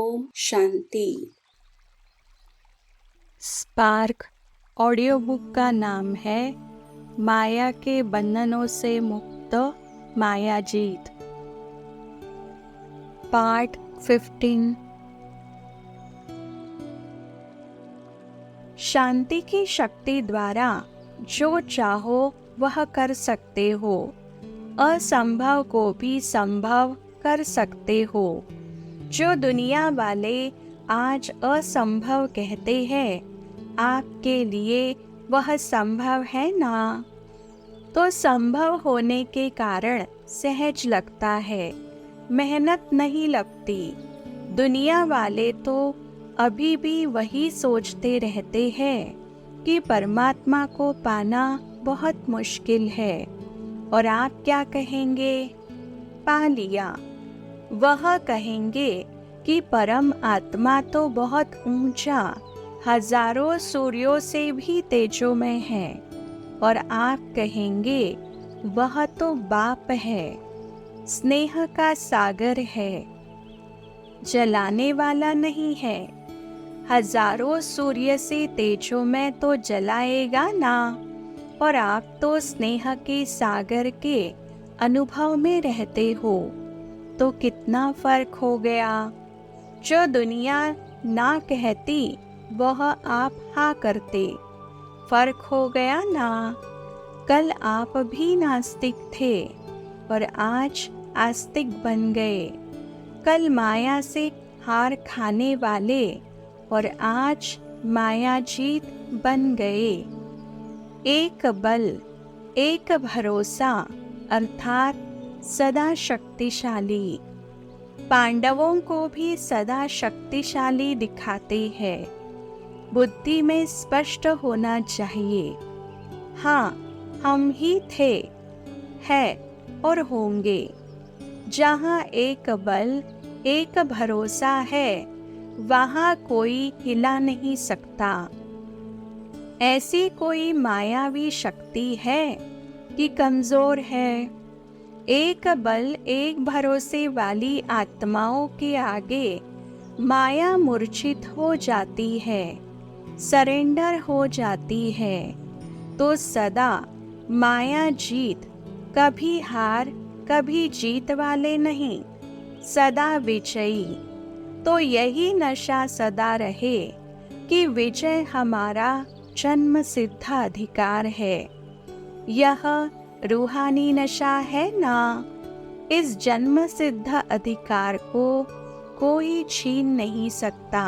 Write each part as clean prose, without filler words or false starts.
Om Shanti. Spark audio book का नाम है माया के बंधनों से मुक्त माया जीत। पार्ट 15। शांति की शक्ति द्वारा जो चाहो वह कर सकते हो, असंभव को भी संभव कर सकते हो। जो दुनिया वाले आज असंभव कहते हैं, आपके लिए वह संभव है ना? तो संभव होने के कारण सहज लगता है, मेहनत नहीं लगती। दुनिया वाले तो अभी भी वही सोचते रहते हैं कि परमात्मा को पाना बहुत मुश्किल है। और आप क्या कहेंगे? पा लिया। वह कहेंगे कि परम आत्मा तो बहुत ऊंचा, हजारों सूर्यों से भी तेजोमय है। और आप कहेंगे वह तो बाप है, स्नेह का सागर है, जलाने वाला नहीं है। हजारों सूर्य से तेजोमय तो जलाएगा ना। और आप तो स्नेह के सागर के अनुभव में रहते हो, तो कितना फर्क हो गया। जो दुनिया ना कहती वह आप हाँ करते, फर्क हो गया ना। कल आप भी नास्तिक थे और आज आस्तिक बन गए। कल माया से हार खाने वाले और आज माया जीत बन गए। एक बल, एक भरोसा, अर्थात सदा शक्तिशाली। पांडवों को भी सदा शक्तिशाली दिखाते हैं। बुद्धि में स्पष्ट होना चाहिए, हाँ हम ही थे, है और होंगे। जहाँ एक बल, एक भरोसा है, वहाँ कोई हिला नहीं सकता। ऐसी कोई मायावी शक्ति है कि कमजोर है? एक बल, एक भरोसे वाली आत्माओं के आगे माया मूर्छित हो जाती है, सरेंडर हो जाती है। तो सदा माया जीत, कभी हार कभी जीत वाले नहीं, सदा विजयी। तो यही नशा सदा रहे कि विजय हमारा जन्म सिद्ध अधिकार है। यह रूहानी नशा है ना। इस जन्म सिद्ध अधिकार को कोई छीन नहीं सकता।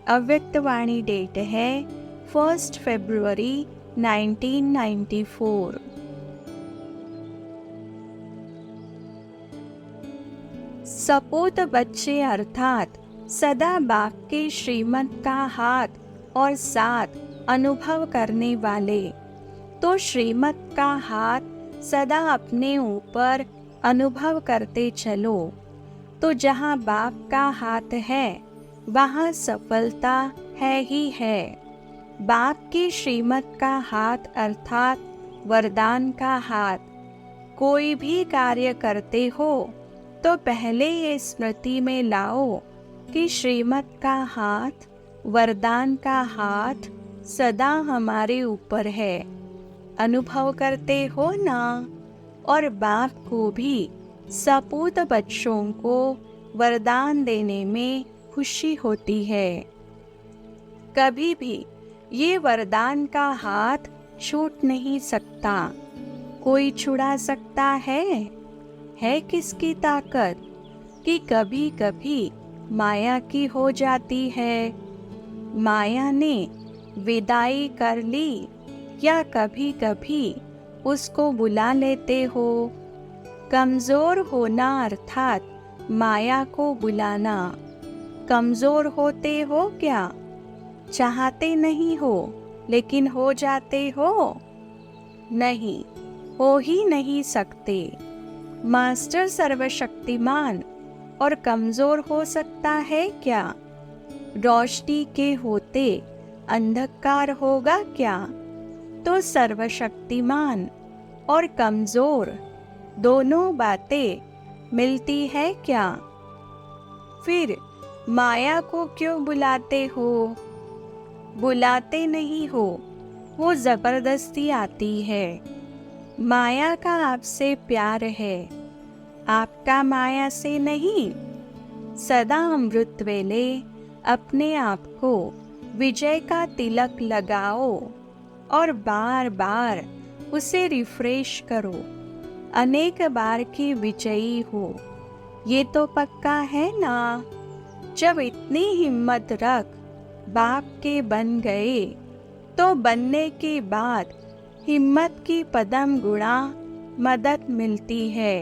अव्यक्त वाणी डेट है 1 फरवरी 1994। सपूत बच्चे अर्थात सदा बाप के श्रीमत का हाथ और साथ अनुभव करने वाले। तो श्रीमत का हाथ सदा अपने ऊपर अनुभव करते चलो। तो जहाँ बाप का हाथ है, वहाँ सफलता है ही है। बाप की श्रीमत का हाथ अर्थात वरदान का हाथ। कोई भी कार्य करते हो तो पहले ये स्मृति में लाओ कि श्रीमत का हाथ, वरदान का हाथ सदा हमारे ऊपर है। अनुभव करते हो ना। और बाप को भी सपूत बच्चों को वरदान देने में खुशी होती है। कभी भी ये वरदान का हाथ छूट नहीं सकता। कोई छुड़ा सकता है किसकी ताकत कि कभी कभी माया की हो जाती है। माया ने विदाई कर ली या कभी कभी उसको बुला लेते हो। कमजोर होना अर्थात माया को बुलाना। कमजोर होते हो क्या? चाहते नहीं हो लेकिन हो जाते हो? नहीं, हो ही नहीं सकते। मास्टर सर्वशक्तिमान और कमजोर हो सकता है क्या? रोशनी के होते अंधकार होगा क्या? तो सर्वशक्तिमान और कमजोर दोनों बातें मिलती है क्या? फिर माया को क्यों बुलाते हो? बुलाते नहीं हो, वो जबरदस्ती आती है। माया का आपसे प्यार है, आपका माया से नहीं। सदा अमृत वेले अपने आप को विजय का तिलक लगाओ और बार बार उसे रिफ्रेश करो। अनेक बार की विजयी हो, ये तो पक्का है ना। जब इतनी हिम्मत रख बाप के बन गए, तो बनने के बाद हिम्मत की पदम गुणा मदद मिलती है।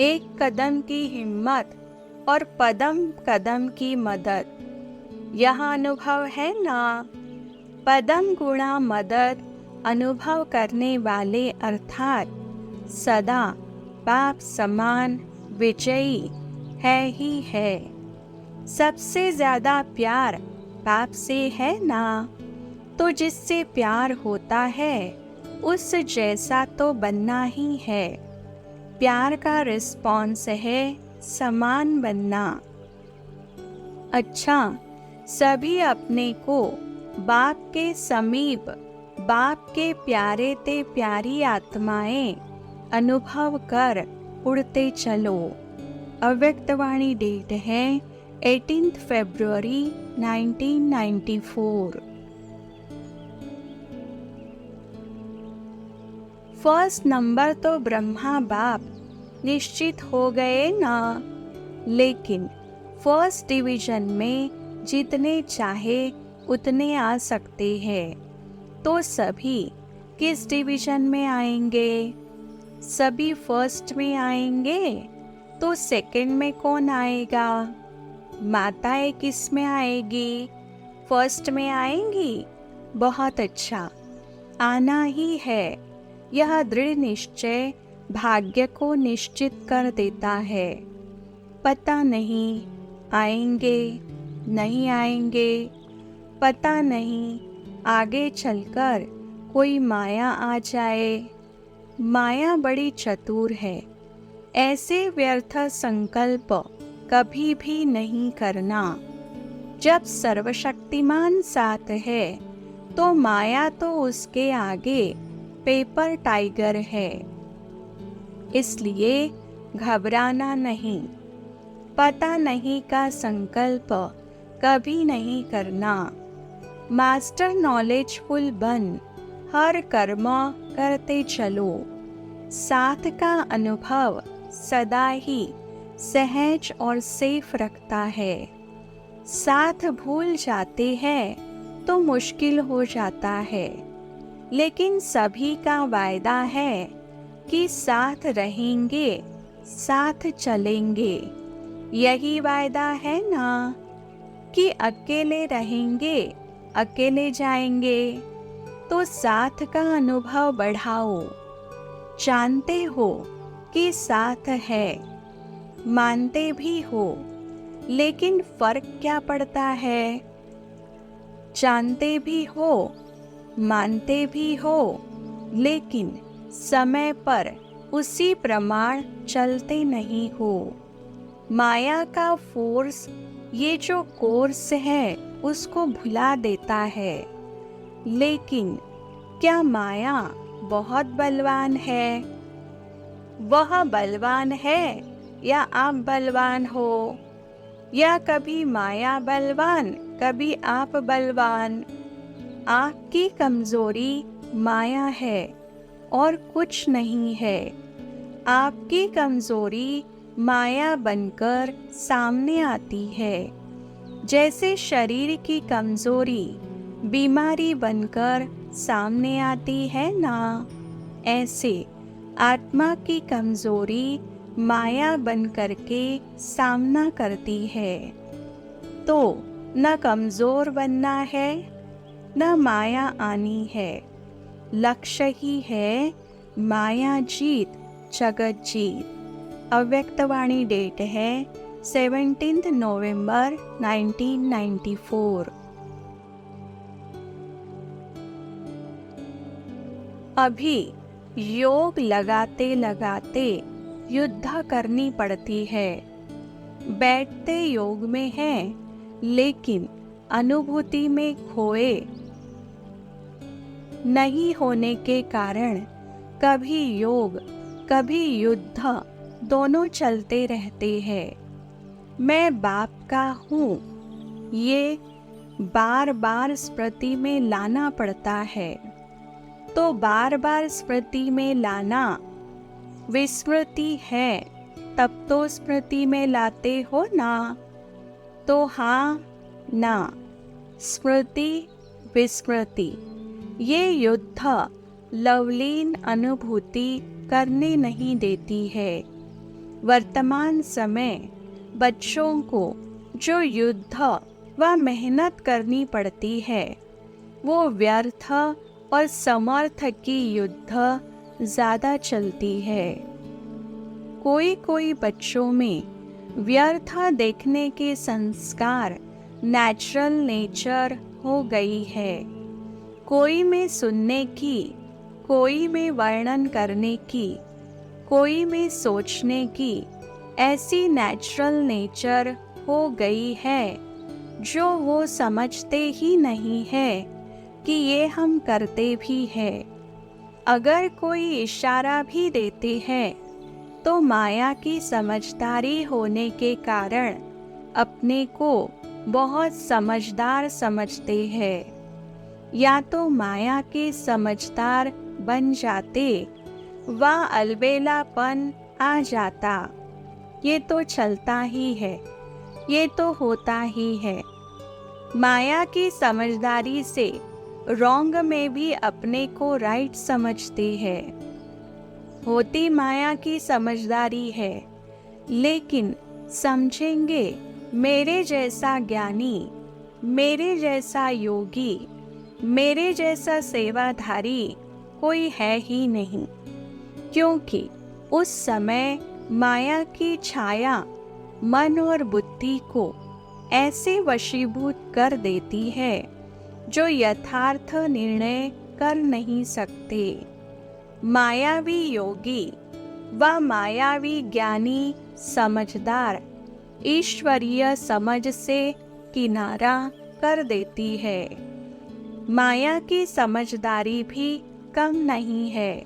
एक कदम की हिम्मत और पदम कदम की मदद, यह अनुभव है ना। पदम गुणा मदद अनुभव करने वाले अर्थात सदा बाप समान विजयी है ही है। सबसे ज्यादा प्यार बाप से है ना, तो जिससे प्यार होता है उस जैसा तो बनना ही है। प्यार का रिस्पॉन्स है समान बनना। अच्छा, सभी अपने को बाप के समीप, बाप के प्यारे ते प्यारी आत्माएं अनुभव कर उड़ते चलो। अव्यक्तवाणी डेट है 18 फरवरी 1994। फर्स्ट नंबर तो ब्रह्मा बाप निश्चित हो गए ना, लेकिन फर्स्ट डिवीजन में जितने चाहे उतने आ सकते हैं। तो सभी किस डिवीजन में आएंगे? सभी फर्स्ट में आएंगे, तो सेकंड में कौन आएगा? माताएं किस में आएगी? फर्स्ट में आएंगी। बहुत अच्छा, आना ही है। यह दृढ़ निश्चय भाग्य को निश्चित कर देता है। पता नहीं आएंगे नहीं आएंगे, पता नहीं आगे चलकर कोई माया आ जाए। माया बड़ी चतुर है, ऐसे व्यर्थ संकल्प कभी भी नहीं करना। जब सर्वशक्तिमान साथ है तो माया तो उसके आगे पेपर टाइगर है। इसलिए घबराना नहीं। पता नहीं का संकल्प कभी नहीं करना। मास्टर नॉलेजफुल बन हर कर्म करते चलो। साथ का अनुभव सदा ही सहज और सेफ रखता है। साथ भूल जाते हैं तो मुश्किल हो जाता है, लेकिन सभी का वायदा है कि साथ रहेंगे, साथ चलेंगे। यही वायदा है ना कि अकेले रहेंगे, अकेले जाएंगे। तो साथ का अनुभव बढ़ाओ। जानते हो कि साथ है, मानते भी हो, लेकिन फर्क क्या पड़ता है? जानते भी हो, मानते भी हो, लेकिन समय पर उसी प्रमाण चलते नहीं हो। माया का फोर्स ये जो कोर्स है उसको भुला देता है। लेकिन क्या माया बहुत बलवान है? वह बलवान है या आप बलवान हो? या कभी माया बलवान, कभी आप बलवान? आपकी कमजोरी माया है और कुछ नहीं है। आपकी कमजोरी माया बनकर सामने आती है। जैसे शरीर की कमजोरी बीमारी बनकर सामने आती है ना, ऐसे आत्मा की कमजोरी माया बनकर के सामना करती है। तो न कमजोर बनना है, न माया आनी है। लक्ष्य ही है माया जीत, जगत जीत। अव्यक्तवाणी डेट है 17 नवंबर 1994। अभी योग लगाते लगाते युद्ध करनी पड़ती है। बैठते योग में हैं, लेकिन अनुभूति में खोए नहीं होने के कारण कभी योग कभी युद्ध दोनों चलते रहते हैं। मैं बाप का हूँ, ये बार बार स्मृति में लाना पड़ता है। तो बार बार स्मृति में लाना विस्मृति है, तब तो स्मृति में लाते हो ना। तो हाँ ना, स्मृति विस्मृति ये युद्ध लवलीन अनुभूति करने नहीं देती है। वर्तमान समय बच्चों को जो युद्ध व मेहनत करनी पड़ती है, वो व्यर्थ और समर्थ की युद्ध ज़्यादा चलती है। कोई कोई बच्चों में व्यर्थ देखने के संस्कार नेचुरल नेचर हो गई है। कोई में सुनने की, कोई में वर्णन करने की, कोई में सोचने की ऐसी नेचुरल नेचर हो गई है जो वो समझते ही नहीं है कि ये हम करते भी हैं। अगर कोई इशारा भी देते हैं तो माया की समझदारी होने के कारण अपने को बहुत समझदार समझते हैं। या तो माया के समझदार बन जाते व अलबेलापन आ जाता। ये तो चलता ही है, ये तो होता ही है। माया की समझदारी से रॉन्ग में भी अपने को राइट समझते हैं। होती माया की समझदारी है, लेकिन समझेंगे मेरे जैसा ज्ञानी, मेरे जैसा योगी, मेरे जैसा सेवाधारी कोई है ही नहीं। क्योंकि उस समय माया की छाया मन और बुद्धि को ऐसे वशीभूत कर देती है जो यथार्थ निर्णय कर नहीं सकते। मायावी योगी व मायावी ज्ञानी समझदार ईश्वरीय समझ से किनारा कर देती है। माया की समझदारी भी कम नहीं है।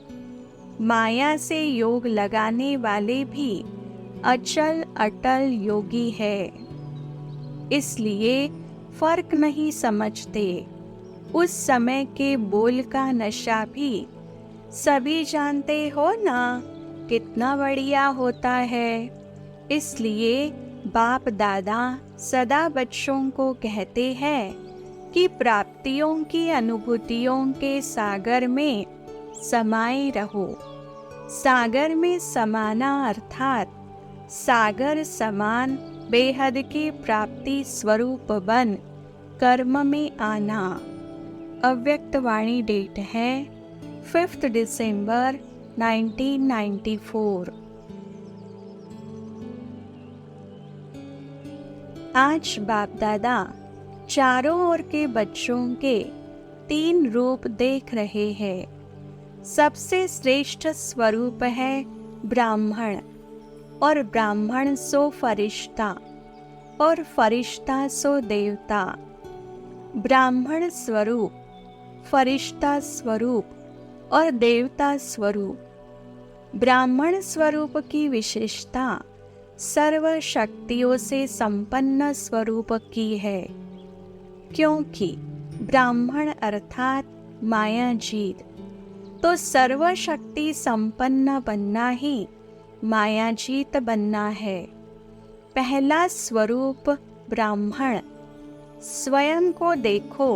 माया से योग लगाने वाले भी अचल अटल योगी है, इसलिए फर्क नहीं समझते। उस समय के बोल का नशा भी सभी जानते हो ना, कितना बढ़िया होता है। इसलिए बाप दादा सदा बच्चों को कहते हैं कि प्राप्तियों की अनुभूतियों के सागर में समाये रहो। सागर में समाना अर्थात सागर समान बेहद की प्राप्ति स्वरूप बन कर्म में आना। अव्यक्त वाणी डेट है 5 दिसंबर 1994। आज बाप दादा चारों ओर के बच्चों के 3 रूप देख रहे हैं। सबसे श्रेष्ठ स्वरूप है ब्राह्मण, और ब्राह्मण सो फरिश्ता, और फरिश्ता सो देवता। ब्राह्मण स्वरूप, फरिश्ता स्वरूप और देवता स्वरूप। ब्राह्मण स्वरूप की विशेषता सर्व शक्तियों से संपन्न स्वरूप की है, क्योंकि ब्राह्मण अर्थात माया जीत। तो सर्व शक्ति संपन्न बनना ही माया जीत बनना है। पहला स्वरूप ब्राह्मण। स्वयं को देखो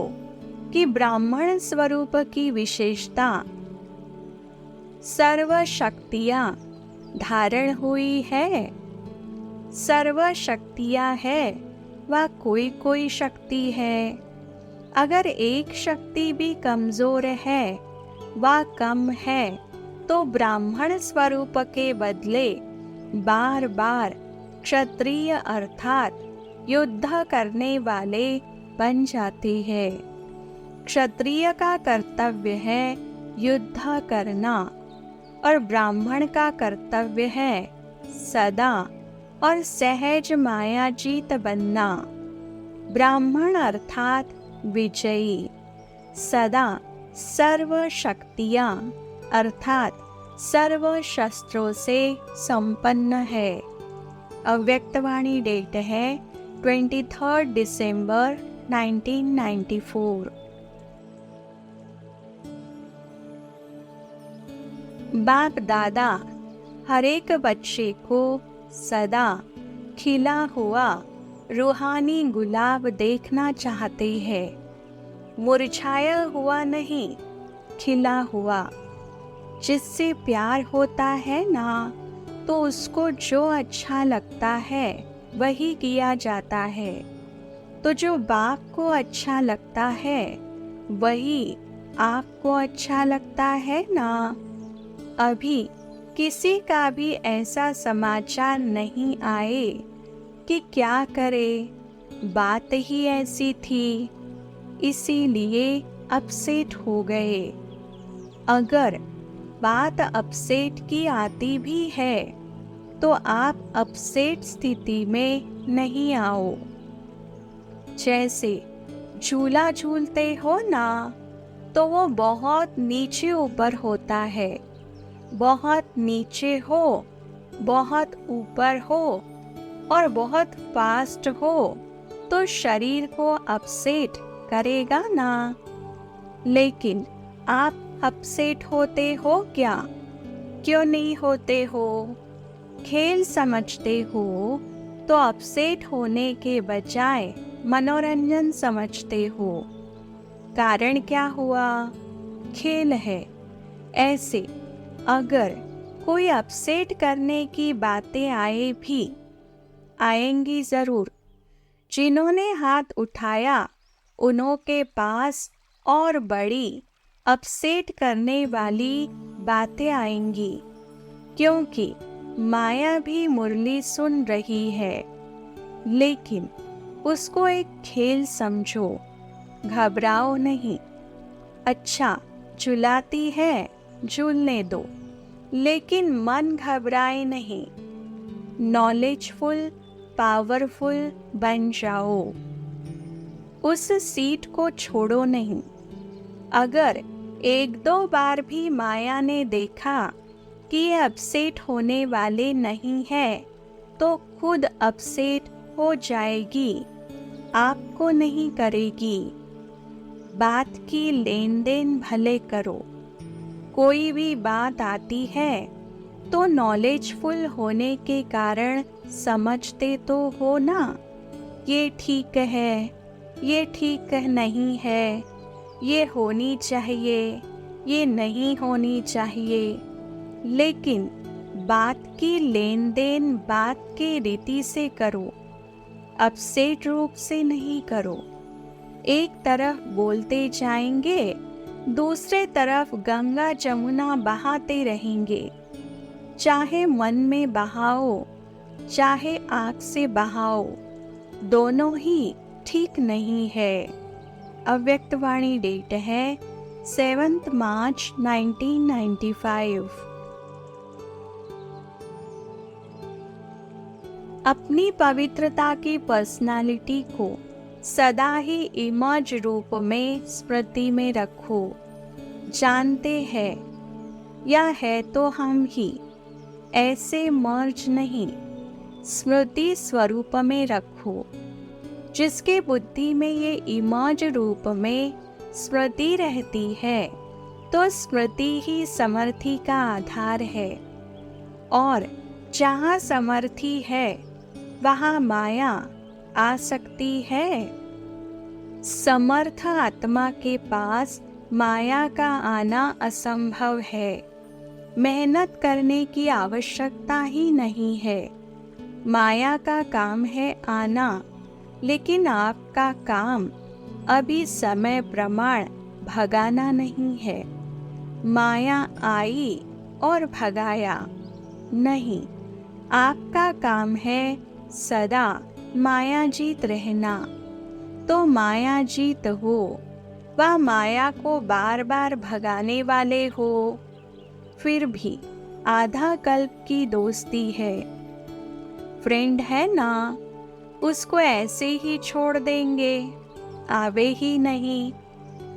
कि ब्राह्मण स्वरूप की विशेषता सर्व शक्तियाँ धारण हुई है। सर्व शक्तियाँ है व कोई कोई शक्ति है। अगर एक शक्ति भी कमजोर है व कम है तो ब्राह्मण स्वरूप के बदले बार बार क्षत्रिय अर्थात युद्ध करने वाले बन जाते हैं। क्षत्रिय का कर्तव्य है युद्ध करना और ब्राह्मण का कर्तव्य है सदा और सहज माया जीत बनना। ब्राह्मण अर्थात विजयी, सदा सर्व शक्तियाँ अर्थात सर्व शस्त्रों से संपन्न है। अव्यक्तवाणी डेट है 23 दिसंबर 1994। बाप दादा हर एक बच्चे को सदा खिला हुआ रूहानी गुलाब देखना चाहते हैं, मुरझाया हुआ नहीं, खिला हुआ। जिससे प्यार होता है ना, तो उसको जो अच्छा लगता है वही किया जाता है। तो जो बाप को अच्छा लगता है वही आपको अच्छा लगता है ना। अभी किसी का भी ऐसा समाचार नहीं आए कि क्या करे, बात ही ऐसी थी, इसीलिए अपसेट हो गए। अगर बात अपसेट की आती भी है तो आप अपसेट स्थिति में नहीं आओ। जैसे झूला झूलते हो ना, तो वो बहुत नीचे ऊपर होता है। बहुत नीचे हो, बहुत ऊपर हो और बहुत फास्ट हो तो शरीर को अपसेट करेगा ना। लेकिन आप अपसेट होते हो क्या? क्यों नहीं होते हो? खेल समझते हो तो अपसेट होने के बजाय मनोरंजन समझते हो। कारण क्या हुआ? खेल है। ऐसे अगर कोई अपसेट करने की बातें आए भी, आएंगी जरूर। जिन्होंने हाथ उठाया उन्हों के पास और बड़ी अपसेट करने वाली बातें आएंगी, क्योंकि माया भी मुरली सुन रही है। लेकिन उसको एक खेल समझो, घबराओ नहीं। अच्छा झुलाती है, झूलने दो, लेकिन मन घबराए नहीं। नॉलेजफुल, पावरफुल बन जाओ। उस सीट को छोड़ो नहीं। अगर एक दो बार भी माया ने देखा कि ये अपसेट होने वाले नहीं है, तो खुद अपसेट हो जाएगी, आपको नहीं करेगी। बात की लेन देन भले करो। कोई भी बात आती है तो नॉलेजफुल होने के कारण समझते तो हो ना, ये ठीक है, ये ठीक नहीं है, ये होनी चाहिए, ये नहीं होनी चाहिए। लेकिन बात की लेन देन बात के रीति से करो, अपसेट रूप से नहीं करो। एक तरफ बोलते जाएंगे, दूसरे तरफ गंगा जमुना बहाते रहेंगे। चाहे मन में बहाओ, चाहे आँख से बहाओ, दोनों ही ठीक नहीं है। अव्यक्तवाणी डेट है 7 मार्च 1995। अपनी पवित्रता की पर्सनालिटी को सदा ही इमर्ज रूप में स्मृति में रखो। जानते हैं या है तो हम ही, ऐसे मर्ज नहीं, स्मृति स्वरूप में रखो। जिसके बुद्धि में ये इमर्ज रूप में स्मृति रहती है, तो स्मृति ही समर्थि का आधार है। और जहाँ समर्थि है वहाँ माया आ सकती है। समर्थ आत्मा के पास माया का आना असंभव है। मेहनत करने की आवश्यकता ही नहीं है। माया का काम है आना, लेकिन आपका काम अभी समय प्रमाण भगाना नहीं है। माया आई और भगाया नहीं, आपका काम है सदा माया जीत रहना। तो माया जीत हो, वह माया को बार बार भगाने वाले हो। फिर भी आधा कल्प की दोस्ती है। फ्रेंड है ना, उसको ऐसे ही छोड़ देंगे, आवे ही नहीं।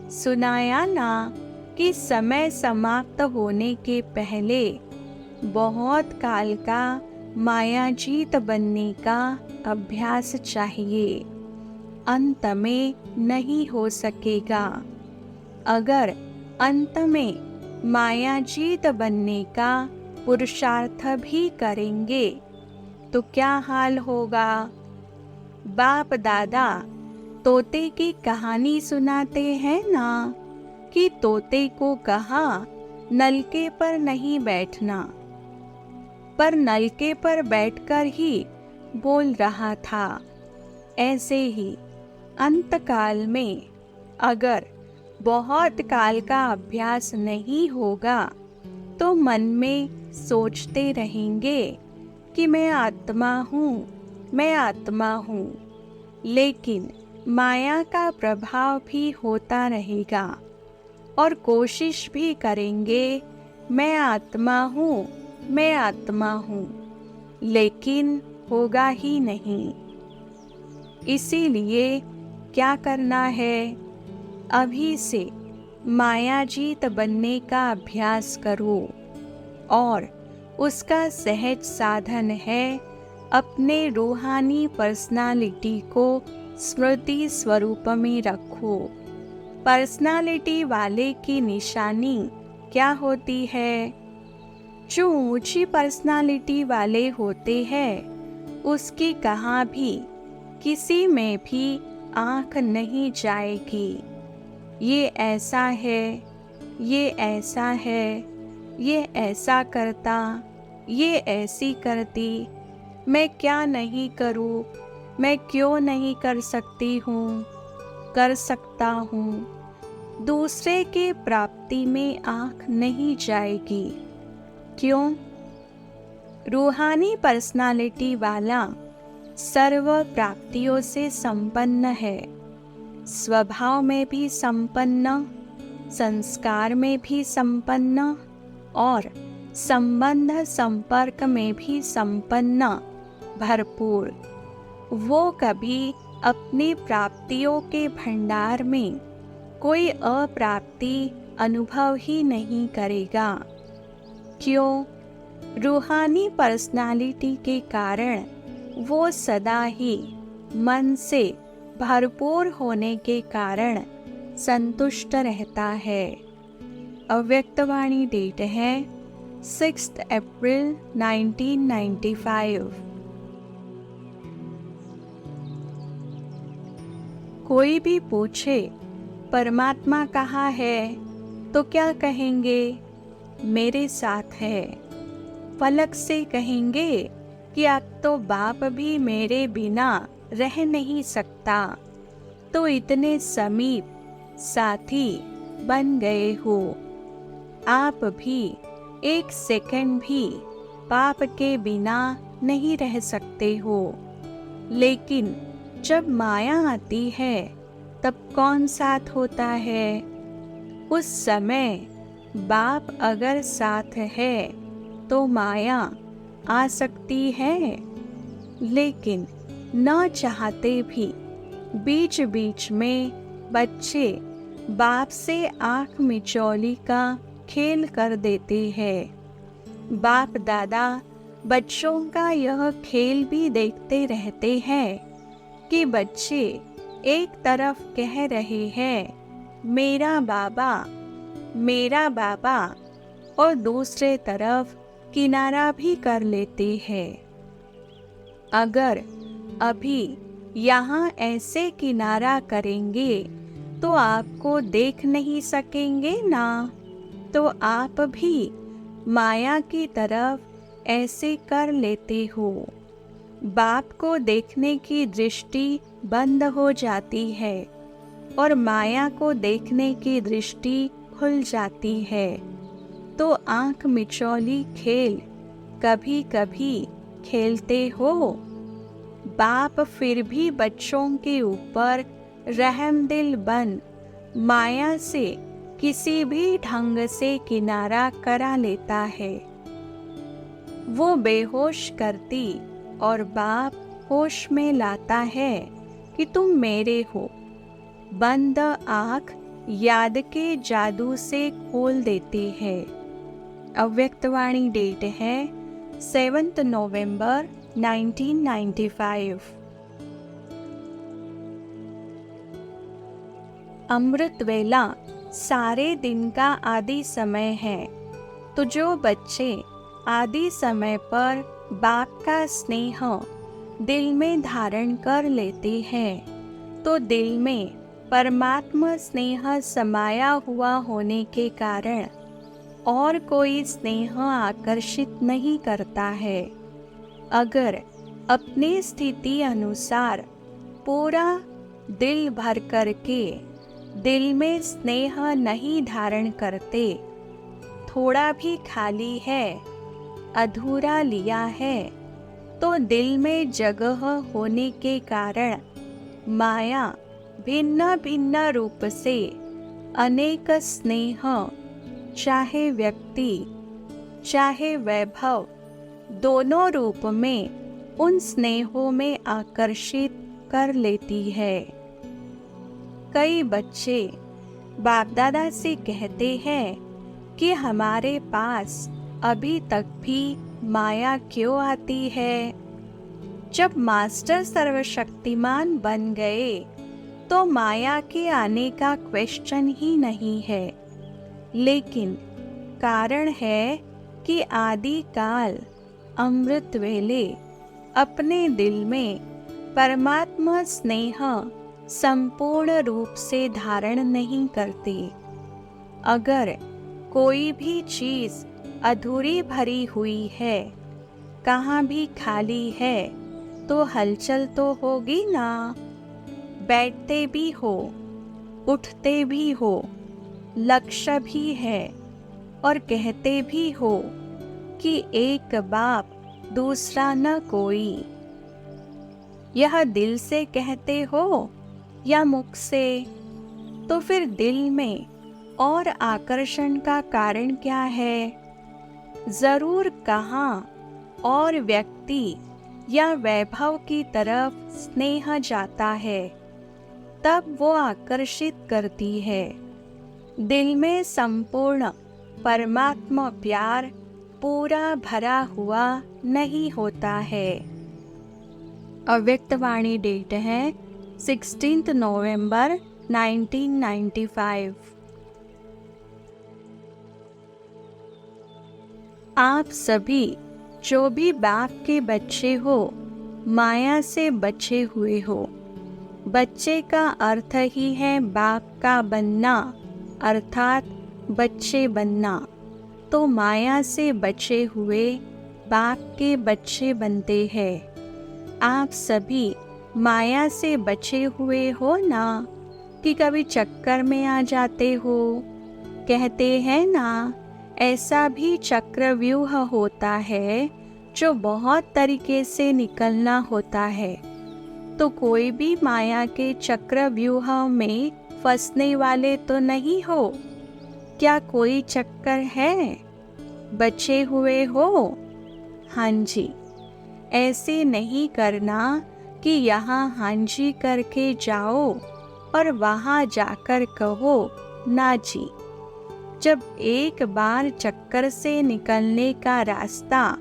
सुनाया ना कि समय समाप्त होने के पहले बहुत काल का मायाजीत बनने का अभ्यास चाहिए, अंत में नहीं हो सकेगा। अगर अंत में मायाजीत बनने का पुरुषार्थ भी करेंगे तो क्या हाल होगा। बाप दादा तोते की कहानी सुनाते हैं ना कि तोते को कहा नलके पर नहीं बैठना, पर नलके पर बैठकर ही बोल रहा था। ऐसे ही अंतकाल में अगर बहुत काल का अभ्यास नहीं होगा तो मन में सोचते रहेंगे कि मैं आत्मा हूँ, मैं आत्मा हूँ, लेकिन माया का प्रभाव भी होता रहेगा और कोशिश भी करेंगे मैं आत्मा हूँ, मैं आत्मा हूँ, लेकिन होगा ही नहीं। इसीलिए क्या करना है, अभी से मायाजीत बनने का अभ्यास करो और उसका सहज साधन है अपने रूहानी पर्सनालिटी को स्मृति स्वरूप में रखो। पर्सनालिटी वाले की निशानी क्या होती है? जो ऊंची पर्सनालिटी वाले होते हैं उसकी कहाँ भी किसी में भी आँख नहीं जाएगी। ये ऐसा है, ये ऐसा है, ये ऐसा करता, ये ऐसी करती, मैं क्या नहीं करूँ, मैं क्यों नहीं कर सकती हूँ, कर सकता हूँ। दूसरे के प्राप्ति में आँख नहीं जाएगी। क्यों? रूहानी पर्सनालिटी वाला सर्व प्राप्तियों से संपन्न है, स्वभाव में भी संपन्न, संस्कार में भी संपन्न और संबंध संपर्क में भी संपन्न, भरपूर। वो कभी अपनी प्राप्तियों के भंडार में कोई अप्राप्ति अनुभव ही नहीं करेगा। क्यों? रूहानी पर्सनालिटी के कारण वो सदा ही मन से भरपूर होने के कारण संतुष्ट रहता है। अव्यक्तवाणी डेट है 6 अप्रैल 1995। कोई भी पूछे परमात्मा कहाँ है तो क्या कहेंगे? मेरे साथ है। पलक से कहेंगे कि अब तो बाप भी मेरे बिना रह नहीं सकता, तो इतने समीप साथी बन गए हो। आप भी एक सेकंड भी बाप के बिना नहीं रह सकते हो। लेकिन जब माया आती है तब कौन साथ होता है? उस समय बाप अगर साथ है तो माया आ सकती है, लेकिन न चाहते भी बीच बीच में बच्चे बाप से आँख मिचौली का खेल कर देते हैं। बाप दादा बच्चों का यह खेल भी देखते रहते हैं कि बच्चे एक तरफ कह रहे हैं मेरा बाबा, मेरा बाबा, और दूसरे तरफ किनारा भी कर लेते हैं। अगर अभी यहाँ ऐसे किनारा करेंगे तो आपको देख नहीं सकेंगे ना, तो आप भी माया की तरफ ऐसे कर लेते हो। बाप को देखने की दृष्टि बंद हो जाती है और माया को देखने की दृष्टि खुल जाती है, तो आँख मिचौली खेल कभी कभी खेलते हो। बाप फिर भी बच्चों के ऊपर रहमदिल बन माया से किसी भी ढंग से किनारा करा लेता है। वो बेहोश करती और बाप होश में लाता है कि तुम मेरे हो। बंद आँख याद के जादू से खोल देते हैं। अव्यक्तवाणी डेट है 7 नवंबर 1995। अमृत वेला सारे दिन का आदि समय है। तो जो बच्चे आदि समय पर बाप का स्नेह दिल में धारण कर लेते हैं, तो दिल में परमात्मा स्नेह समाया हुआ होने के कारण और कोई स्नेह आकर्षित नहीं करता है। अगर अपनी स्थिति अनुसार पूरा दिल भर करके दिल में स्नेह नहीं धारण करते, थोड़ा भी खाली है, अधूरा लिया है, तो दिल में जगह होने के कारण माया भिन्न भिन्न रूप से अनेक स्नेह, चाहे व्यक्ति चाहे वैभव, दोनों रूप में उन स्नेहों में आकर्षित कर लेती है। कई बच्चे बाप दादा से कहते हैं कि हमारे पास अभी तक भी माया क्यों आती है। जब मास्टर सर्वशक्तिमान बन गए तो माया के आने का क्वेश्चन ही नहीं है, लेकिन कारण है कि आदि काल अमृत वेले अपने दिल में परमात्मा स्नेह संपूर्ण रूप से धारण नहीं करते। अगर कोई भी चीज अधूरी भरी हुई है, कहाँ भी खाली है, तो हलचल तो होगी ना। बैठते भी हो, उठते भी हो, लक्ष्य भी है और कहते भी हो कि एक बाप दूसरा न कोई। यह दिल से कहते हो या मुख से? तो फिर दिल में और आकर्षण का कारण क्या है? जरूर कहाँ और व्यक्ति या वैभव की तरफ स्नेह जाता है, तब वो आकर्षित करती है। दिल में संपूर्ण परमात्मा प्यार पूरा भरा हुआ नहीं होता है। अव्यक्तवाणी डेट है 16 नवंबर 1995। आप सभी जो भी बाप के बच्चे हो, माया से बचे हुए हो। बच्चे का अर्थ ही है बाप का बनना, अर्थात बच्चे बनना। तो माया से बचे हुए बाप के बच्चे बनते हैं। आप सभी माया से बचे हुए हो ना, कि कभी चक्कर में आ जाते हो। कहते हैं ना, ऐसा भी चक्रव्यूह होता है जो बहुत तरीके से निकलना होता है। तो कोई भी माया के चक्रव्यूह में फंसने वाले तो नहीं हो। क्या कोई चक्कर है? बचे हुए हो? हाँ जी। ऐसे नहीं करना कि यहाँ हाँ जी करके जाओ और वहाँ जाकर कहो ना जी। जब एक बार चक्कर से निकलने का रास्ता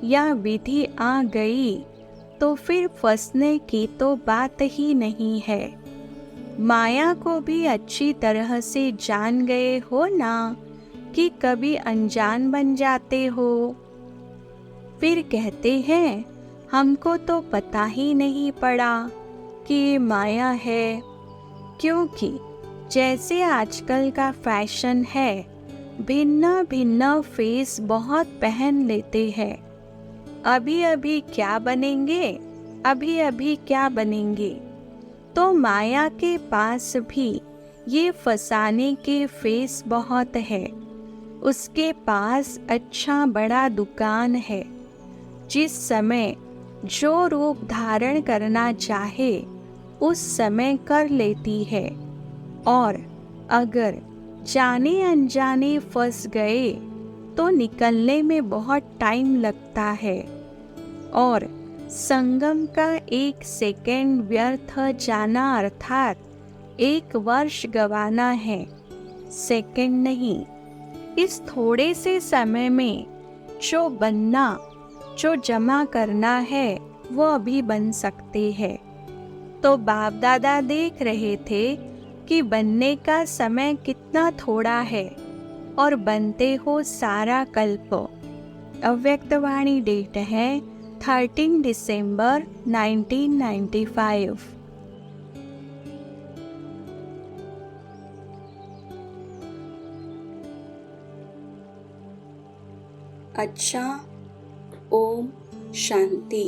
या विधि आ गई, तो फिर फंसने की तो बात ही नहीं है। माया को भी अच्छी तरह से जान गए हो ना, कि कभी अनजान बन जाते हो। फिर कहते हैं हमको तो पता ही नहीं पड़ा कि ये माया है, क्योंकि जैसे आजकल का फैशन है, भिन्न भिन्न फेस बहुत पहन लेते हैं। अभी अभी क्या बनेंगे, अभी अभी क्या बनेंगे। तो माया के पास भी ये फंसाने के फेस बहुत है। उसके पास अच्छा बड़ा दुकान है। जिस समय जो रूप धारण करना चाहे उस समय कर लेती है। और अगर जाने अनजाने फंस गए तो निकलने में बहुत टाइम लगता है। और संगम का 1 सेकंड व्यर्थ जाना अर्थात 1 वर्ष गंवाना है, सेकंड नहीं। इस थोड़े से समय में जो बनना, जो जमा करना है, वो अभी बन सकते हैं। तो बाप दादा देख रहे थे कि बनने का समय कितना थोड़ा है और बनते हो सारा कल्प। अव्यक्तवाणी डेट है 13 दिसंबर 1995। अच्छा, ओम शांति।